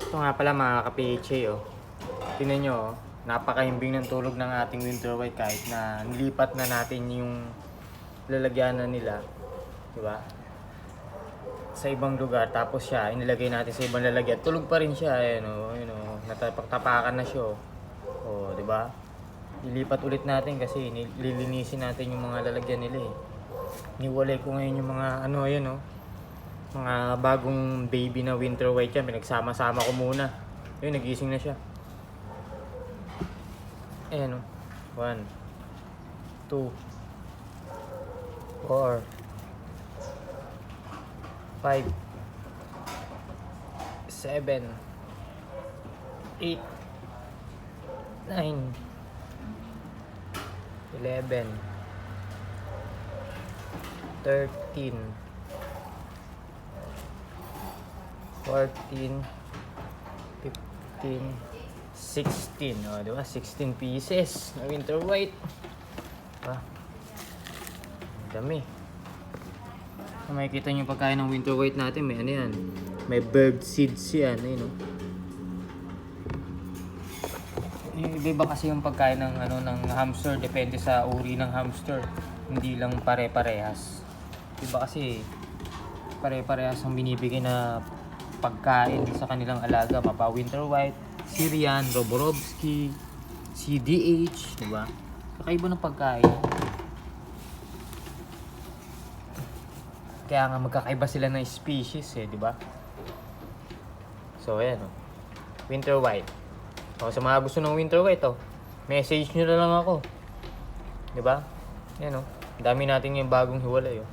Ito nga pala mga ka-PHA, oh. Tingnan nyo, oh. Napakahimbing ng tulog ng ating winter white kahit na nilipat na natin yung lalagyanan nila. Diba? Sa ibang lugar. Tapos siya, inilagay natin sa ibang lalagyan. Tulog pa rin siya. Ayan, oh. Ayan, oh. Natapaktapakan na siya, oh. Oh, diba? Ilipat ulit natin kasi lilinisin natin yung mga lalagyan nila, eh. Niwalay ko ngayon yung mga ano, ayan, oh. Mga bagong baby na winter white yan. Pinagsama-sama ko muna. Ayun, nagising na siya. Ayan, o. 1, 2, 4, 5, 7, 8, 9, 11, 13, 14, 15, 16. O, diba? 16 pieces na winter white. Diba? Dami. Kung makikita nyo yung pagkain ng winter white natin, may ano yan. May bird seeds yan. Ayun, o. Iba kasi yung pagkain ng, ano, ng hamster. Depende sa uri ng hamster. Hindi lang pare-parehas. Iba kasi pare-parehas ang binibigay na pagkain sa kanilang alaga. Papa winter white, Syrian, Roborovski, CDH, diba? Kakaiba ng pagkain. Kaya nga magkakaiba sila ng species, eh, diba? So, ayan, oh. Winter white. O, sa mga gusto ng winter white, oh, message nyo na lang ako. Diba? Ayan, oh. Dami natin yung bagong hiwalay, oh.